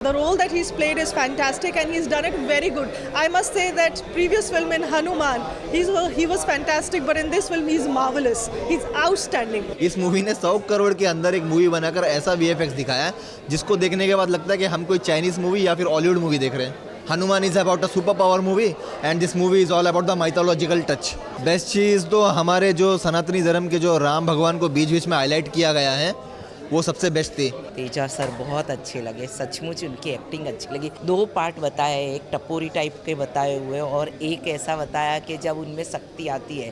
The role that he's played is fantastic and he's done it very good. I must say that previous film in Hanuman, he was fantastic, but in this film he's marvelous. He's outstanding. इस movie ने 100 करोड़ के अंदर एक movie बनाकर ऐसा VFX दिखाया है जिसको देखने के बाद लगता है कि हम कोई चाइनीज मूवी या फिर हॉलीवुड मूवी देख रहे हैं। Hanuman is about a super power movie and this movie is all about the mythological touch. Best चीज़ तो हमारे जो सनातनी धर्म के जो राम भगवान को बीच बीच में हाईलाइट किया गया है वो सबसे बेस्ट थी। तेजा सर बहुत अच्छे लगे, सचमुच उनकी एक्टिंग अच्छी लगी। 2 पार्ट बताए, एक टपोरी टाइप के बताए हुए और एक ऐसा बताया कि जब उनमें शक्ति आती है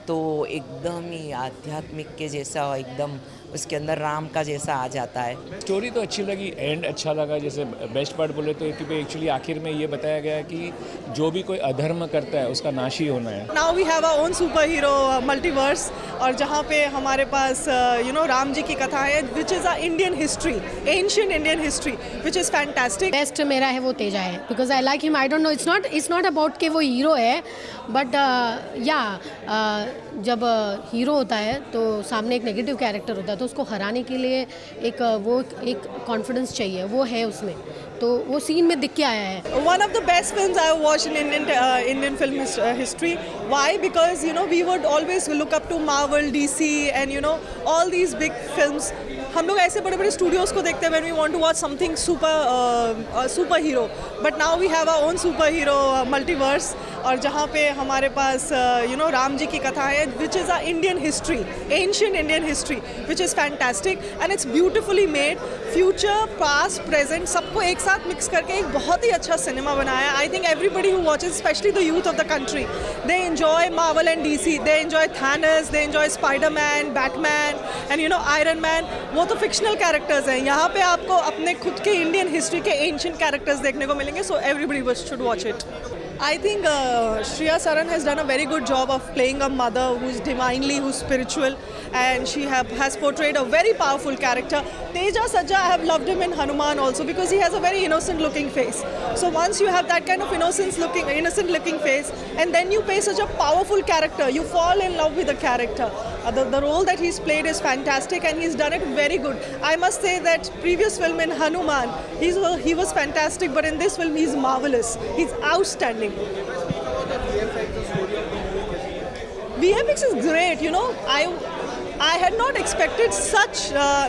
तो एकदम ही आध्यात्मिक के जैसा, एकदम उसके अंदर राम का जैसा आ जाता है। स्टोरी तो अच्छी लगी, एंड अच्छा लगा। जैसे बेस्ट पार्ट बोले तो एक्चुअली आखिर में ये बताया गया कि जो भी कोई अधर्म करता है उसका नाश ही होना है। Now we have our own superhero multiverse और जहाँ पे हमारे पास राम जी की कथा है which is our Indian history, ancient Indian history, which is fantastic. Best मेरा है वो तेजा है because I like him. I don't know, it's not about कि वो हीरो है, बट जब हीरो होता है तो सामने एक नेगेटिव कैरेक्टर होता है तो उसको हराने के लिए एक कॉन्फिडेंस चाहिए, वो है उसमें, तो वो सीन में दिख के आया है। One of the best films I have watched in Indian film history. Why? Because we would always look up to Marvel, DC, and all these big films. हम लोग ऐसे बड़े बड़े स्टूडियोज़ को देखते हैं when we want to watch something super hero. But now we have our own superhero multiverse और जहाँ पे हमारे पास राम जी की कथा है which is our Indian history, ancient Indian history, which is fantastic and it's beautifully made. Future, past, present सबको एक साथ मिक्स करके एक बहुत ही अच्छा सिनेमा बनाया है। I think everybody who watches, especially the youth of the country, they enjoy Marvel and DC, they enjoy Thanos, they enjoy Spider-Man, Batman and Iron Man. वो तो फिक्शनल कैरेक्टर्स हैं, यहाँ पे आपको अपने खुद के इंडियन हिस्ट्री के एंशिएंट कैरेक्टर्स देखने को मिलेंगे, so everybody should watch it. I think Shreya Saran has done a very good job of playing a mother who's divinely, who's spiritual, and she has portrayed a very powerful character. Teja Sajja, I have loved him in Hanuman also because he has a very innocent looking face. So once you have that kind of innocent looking face, and then you play such a powerful character, you fall in love with the character. The role that he's played is fantastic and he's done it very good. I must say that previous film in Hanuman, he was fantastic, but in this film he's marvelous. He's outstanding. VFX is great, I had not expected such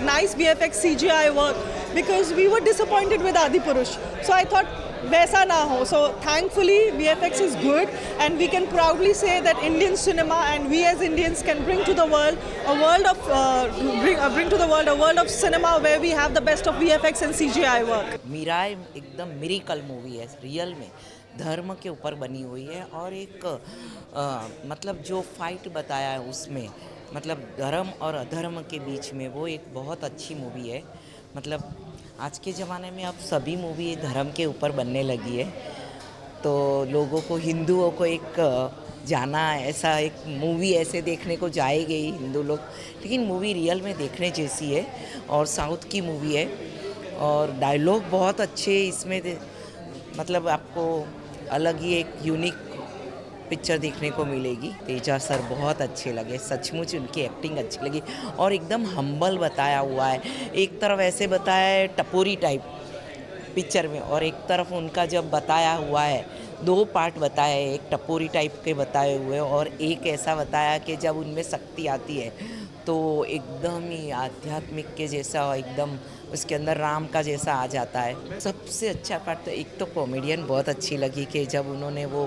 nice VFX CGI work because we were disappointed with Adipurush. So I thought वैसा ना हो. So thankfully VFX is good and we can proudly say that Indian cinema and we as Indians can bring to the world a world of cinema where we have the best of VFX and CGI work. मीराई एकदम miracle movie है, real में धर्म के ऊपर बनी हुई है और एक मतलब जो फाइट बताया है उसमें, मतलब धर्म और अधर्म के बीच में, वो एक बहुत अच्छी मूवी है। मतलब आज के ज़माने में अब सभी मूवी धर्म के ऊपर बनने लगी है, तो लोगों को, हिंदुओं को एक जाना, ऐसा एक मूवी ऐसे देखने को जाएंगे ही हिंदू लोग, लेकिन मूवी रियल में देखने जैसी है और साउथ की मूवी है और डायलॉग बहुत अच्छे इसमें, मतलब आपको अलग ही एक यूनिक पिक्चर देखने को मिलेगी। तेजा सर बहुत अच्छे लगे, सचमुच उनकी एक्टिंग अच्छी लगी और एकदम हम्बल बताया हुआ है। एक तरफ ऐसे बताया है टपोरी टाइप पिक्चर में और एक तरफ उनका जब बताया हुआ है, 2 पार्ट बताए, एक टपोरी टाइप के बताए हुए और एक ऐसा बताया कि जब उनमें शक्ति आती है तो एकदम ही आध्यात्मिक के जैसा, एकदम उसके अंदर राम का जैसा आ जाता है। सबसे अच्छा पार्ट तो एक तो कॉमेडियन बहुत अच्छी लगी कि जब उन्होंने वो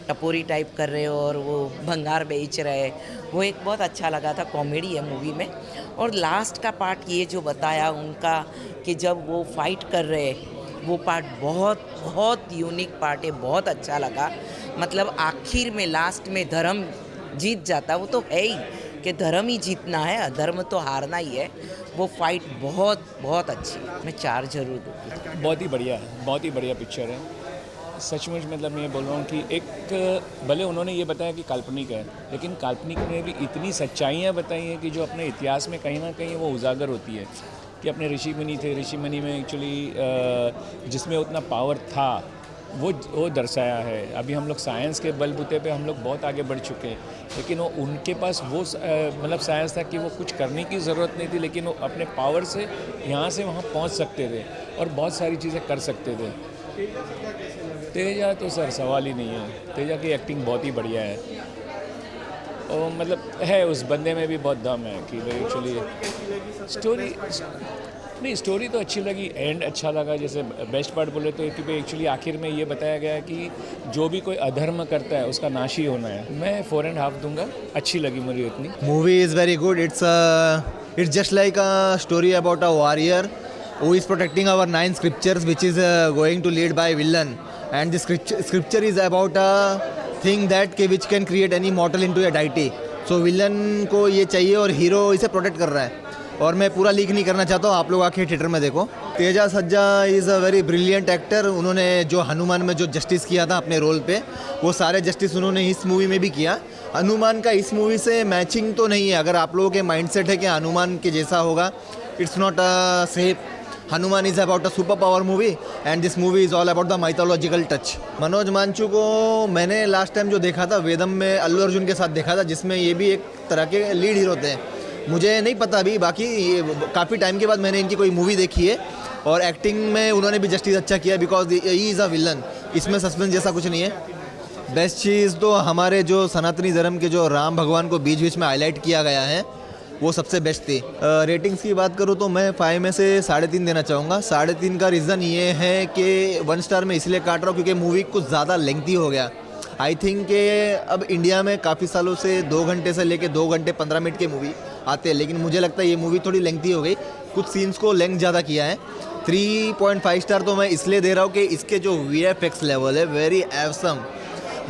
टपोरी टाइप कर रहे और वो भंगार बेच रहे, वो एक बहुत अच्छा लगा था, कॉमेडी है मूवी में। और लास्ट का पार्ट ये जो बताया उनका कि जब वो फाइट कर रहे, वो पार्ट बहुत बहुत यूनिक पार्ट है, बहुत अच्छा लगा। मतलब आखिर में लास्ट में धर्म जीत जाता, वो तो है ही कि धर्म ही जीतना है, अधर्म तो हारना ही है। वो फाइट बहुत बहुत अच्छी, मैं 4 जरूर दूँगी। बहुत ही बढ़िया पिक्चर है सचमुच। मतलब मैं ये बोल रहा हूँ कि एक भले उन्होंने ये बताया कि काल्पनिक है, लेकिन काल्पनिक में भी इतनी सच्चाइयाँ बताई हैं कि जो अपने इतिहास में कहीं ना कहीं वो उजागर होती है कि अपने ऋषि मुनि थे, ऋषि मुनि में एक्चुअली जिसमें उतना पावर था वो दर्शाया है। अभी हम लोग साइंस के बलबूते पे हम लोग बहुत आगे बढ़ चुके हैं, लेकिन वो उनके पास वो मतलब साइंस था कि वो कुछ करने की ज़रूरत नहीं थी, लेकिन वो अपने पावर से यहाँ से वहाँ पहुँच सकते थे और बहुत सारी चीज़ें कर सकते थे। तेजा तो सर सवाल ही नहीं है, तेजा की एक्टिंग बहुत ही बढ़िया है और मतलब है उस बंदे में भी बहुत दम है कि भाई एक्चुअली स्टोरी तो अच्छी लगी, एंड अच्छा लगा। जैसे बेस्ट पार्ट बोले तो कि एक्चुअली आखिर में ये बताया गया है कि जो भी कोई अधर्म करता है उसका नाश ही होना है। मैं 4.5 दूंगा, अच्छी लगी मुझे इतनी। Movie is very good. It's just like a story about a warrior who is protecting our 9 scriptures, which is going to lead by villain. And the scripture is about a thing that which can create any mortal into a deity. So villain को ये चाहिए और hero इसे protect कर रहा है। और मैं पूरा लीक नहीं करना चाहता हूँ, आप लोग आके थिएटर में देखो। तेजा सज्जा is a very brilliant actor. उन्होंने जो हनुमान में जो जस्टिस किया था अपने रोल पे, वो सारे जस्टिस उन्होंने इस मूवी में भी किया। हनुमान का इस मूवी से मैचिंग तो नहीं है। अगर आप लोगों के माइंडसेट है कि हनुमान के जैसा होगा, it's not a safe. Hanuman is about a super power movie and this movie is all about the mythological touch. Manoj Manchu को मैंने लास्ट टाइम जो देखा था वेदम में अल्लू अर्जुन के साथ देखा था, जिसमें ये भी एक तरह के लीड हीरो थे। मुझे नहीं पता अभी, बाकी काफ़ी टाइम के बाद मैंने इनकी कोई मूवी देखी है और एक्टिंग में उन्होंने भी जस्टिस अच्छा किया because he is a villain. इसमें सस्पेंस जैसा कुछ नहीं है। बेस्ट चीज़ तो हमारे जो सनातनी धर्म के जो राम भगवान को बीच बीच में हाईलाइट किया गया है, वो सबसे बेस्ट थी। रेटिंग्स की बात करूँ तो मैं 5 में से 3.5 देना चाहूँगा। 3.5 का रीज़न ये है कि 1 स्टार में इसलिए काट रहा हूँ क्योंकि मूवी कुछ ज़्यादा लेंथी हो गया। आई थिंक कि अब इंडिया में काफ़ी सालों से 2 घंटे से लेके 2 घंटे 15 मिनट की मूवी आते हैं, लेकिन मुझे लगता है ये मूवी थोड़ी लेंथी हो गई। कुछ सीन्स को लेंथ ज़्यादा किया है। 3.5 स्टार तो मैं इसलिए दे रहा हूँ कि इसके जो VFX लेवल है वेरी एवसम।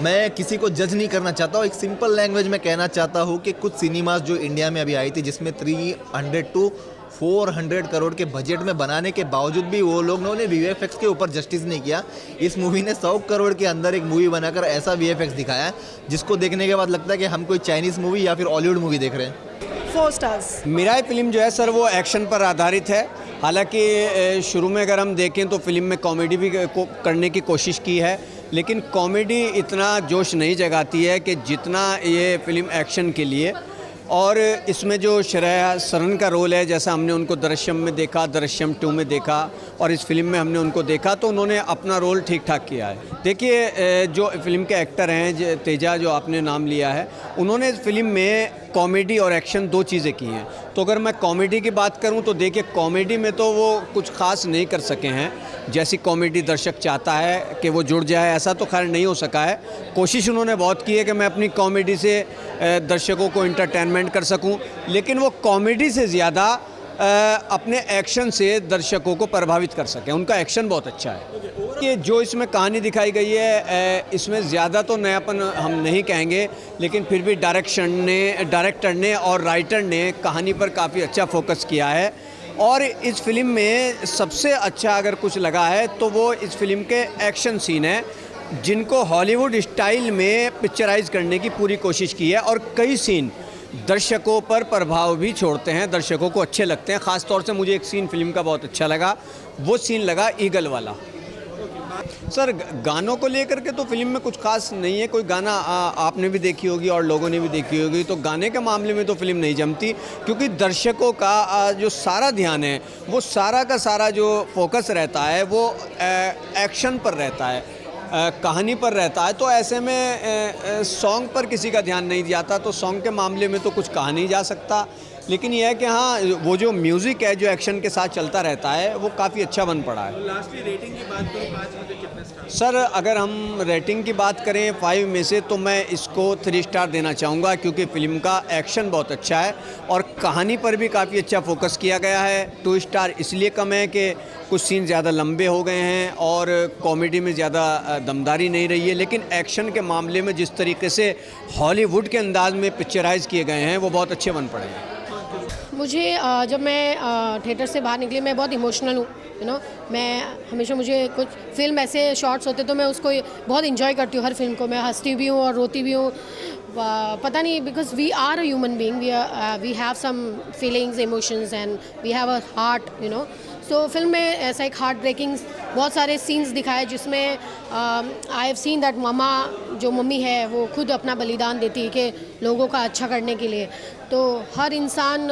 मैं किसी को जज नहीं करना चाहता हूँ, एक सिंपल लैंग्वेज में कहना चाहता हूँ कि कुछ सिनेमास जो इंडिया में अभी आई थी जिसमें 300 to 400 करोड़ के बजट में बनाने के बावजूद भी वो लोगों ने VFX के ऊपर जस्टिस नहीं किया। इस मूवी ने 100 करोड़ के अंदर एक मूवी बनाकर ऐसा VFX दिखाया है जिसको देखने के बाद लगता है कि हम कोई चाइनीज़ मूवी या फिर हॉलीवुड मूवी देख रहे हैं। 4 stars। मिराई फिल्म जो है सर वो एक्शन पर आधारित है। हालांकि शुरू में अगर हम देखें तो फिल्म में कॉमेडी भी करने की कोशिश की है, लेकिन कॉमेडी इतना जोश नहीं जगाती है कि जितना ये फिल्म एक्शन के लिए। और इसमें जो श्रेया सरन का रोल है, जैसा हमने उनको दृश्यम में देखा, दृश्यम 2 में देखा और इस फिल्म में हमने उनको देखा, तो उन्होंने अपना रोल ठीक ठाक किया है। देखिए जो फिल्म के एक्टर हैं तेजा, जो आपने नाम लिया है, उन्होंने इस फिल्म में कॉमेडी और एक्शन 2 चीज़ें की हैं। तो अगर मैं कॉमेडी की बात करूं तो देखिए कॉमेडी में तो वो कुछ ख़ास नहीं कर सके हैं। जैसी कॉमेडी दर्शक चाहता है कि वो जुड़ जाए, ऐसा तो खैर नहीं हो सका है। कोशिश उन्होंने बहुत की है कि मैं अपनी कॉमेडी से दर्शकों को इंटरटेनमेंट कर सकूं, लेकिन वो कॉमेडी से ज़्यादा अपने एक्शन से दर्शकों को प्रभावित कर सकें। उनका एक्शन बहुत अच्छा है। ये जो इसमें कहानी दिखाई गई है, इसमें ज़्यादा तो नयापन हम नहीं कहेंगे, लेकिन फिर भी डायरेक्टर ने और राइटर ने कहानी पर काफ़ी अच्छा फोकस किया है। और इस फिल्म में सबसे अच्छा अगर कुछ लगा है तो वो इस फिल्म के एक्शन सीन है, जिनको हॉलीवुड स्टाइल में पिक्चराइज करने की पूरी कोशिश की है। और कई सीन दर्शकों पर प्रभाव भी छोड़ते हैं, दर्शकों को अच्छे लगते हैं। ख़ास तौर से मुझे एक सीन फिल्म का बहुत अच्छा लगा, वो सीन लगा ईगल वाला। सर गानों को लेकर के तो फिल्म में कुछ खास नहीं है। कोई गाना आपने भी देखी होगी और लोगों ने भी देखी होगी, तो गाने के मामले में तो फिल्म नहीं जमती, क्योंकि दर्शकों का जो सारा ध्यान है, वो सारा का सारा जो फोकस रहता है वो एक्शन पर रहता है, कहानी पर रहता है। तो ऐसे में सॉन्ग पर किसी का ध्यान नहीं जाता, तो सॉन्ग के मामले में तो कुछ कहा नहीं जा सकता। लेकिन यह है कि हाँ, वो जो म्यूज़िक है जो एक्शन के साथ चलता रहता है वो काफ़ी अच्छा बन पड़ा है। लास्टली रेटिंग की बात करूँ 5 में से कितने स्टार? सर अगर हम रेटिंग की बात करें 5 में से, तो मैं इसको 3 स्टार देना चाहूँगा, क्योंकि फ़िल्म का एक्शन बहुत अच्छा है और कहानी पर भी काफ़ी अच्छा फोकस किया गया है। 2 स्टार इसलिए कम है कि कुछ सीन ज़्यादा लंबे हो गए हैं और कॉमेडी में ज़्यादा दमदारी नहीं रही है, लेकिन एक्शन के मामले में जिस तरीके से हॉलीवुड के अंदाज में पिक्चराइज किए गए हैं वो बहुत अच्छे बन पड़े हैं। मुझे जब मैं थिएटर से बाहर निकली, मैं बहुत इमोशनल हूँ। मैं हमेशा, मुझे कुछ फिल्म ऐसे शॉर्ट्स होते तो मैं उसको बहुत इंजॉय करती हूँ। हर फिल्म को मैं हंसती भी हूँ और रोती भी हूँ। पता नहीं, because we are a human being, we have some feelings, emotions and we have a heart, so film में ऐसा एक हार्ट ब्रेकिंग बहुत सारे सीन्स दिखाए जिसमें आई हैव सीन दैट मामा जो मम्मी है वो खुद अपना बलिदान देती है कि लोगों का अच्छा करने के लिए। तो हर इंसान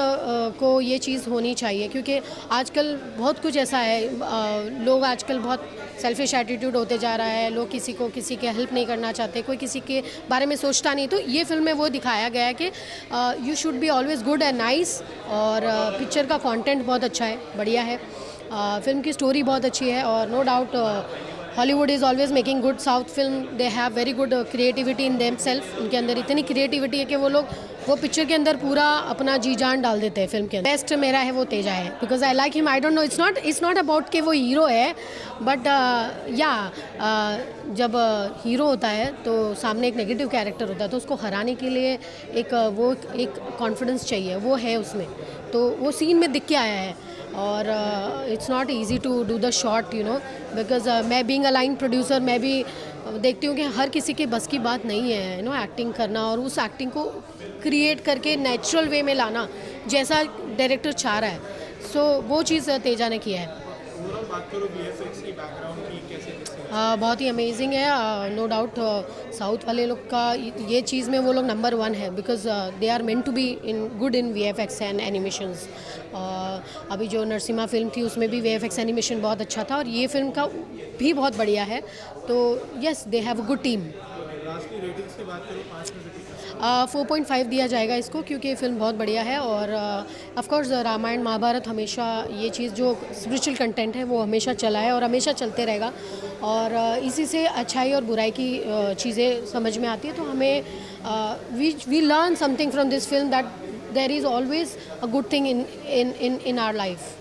को ये चीज़ होनी चाहिए, क्योंकि आजकल बहुत कुछ ऐसा है, लोग आजकल बहुत सेल्फिश एटीट्यूड होते जा रहा है, लोग किसी के हेल्प नहीं करना चाहते, कोई किसी के बारे में सोचता नहीं। तो ये फिल्म में वो दिखाया गया है कि you should be always good and nice, और पिक्चर का कंटेंट बहुत अच्छा है, बढ़िया है, फिल्म की स्टोरी बहुत अच्छी है, और no doubt Hollywood is always making good South film, they have very good creativity in them self, उनके अंदर इतनी क्रिएटिविटी है कि वो पिक्चर के अंदर पूरा अपना जी जान डाल देते हैं फिल्म के अंदर। बेस्ट मेरा है वो तेजा है, because I like him, I don't know, it's not about कि वो हीरो है, बट जब हीरो होता है तो सामने एक नेगेटिव कैरेक्टर होता है, तो उसको हराने के लिए एक कॉन्फिडेंस चाहिए, वो है उसमें, तो वो सीन में दिख के आया है। और it's not easy to do the shot, you know, because मैं बीइंग अ लाइन प्रोड्यूसर, मैं भी देखती हूँ कि हर किसी के बस की बात नहीं है, यू नो, एक्टिंग करना और उस एक्टिंग को क्रिएट करके नेचुरल वे में लाना जैसा डायरेक्टर चाह रहा है। सो वो चीज़ तेजा ने किया है। ओवरऑल बात करो वीएफएक्स की, बैकग्राउंड की, कैसे बहुत ही अमेजिंग है, नो डाउट। साउथ वाले लोग का ये चीज़ में वो लोग नंबर 1 है, because they are meant to be in good in VFX and animations. अभी जो नरसिम्हा फिल्म थी उसमें भी वीएफएक्स एनिमेशन बहुत अच्छा था, और ये फिल्म का भी बहुत बढ़िया है। तो yes, they have a good team. Last की रेटिंग्स की बात करो 5 में से 4.5 दिया जाएगा इसको, क्योंकि ये फिल्म बहुत बढ़िया है, और ऑफ कोर्स रामायण महाभारत हमेशा ये चीज़ जो स्पिरिचुअल कंटेंट है वो हमेशा चला है और हमेशा चलते रहेगा, और इसी से अच्छाई और बुराई की चीज़ें समझ में आती है। तो हमें we learn something from this film, that there is always a good thing in our life.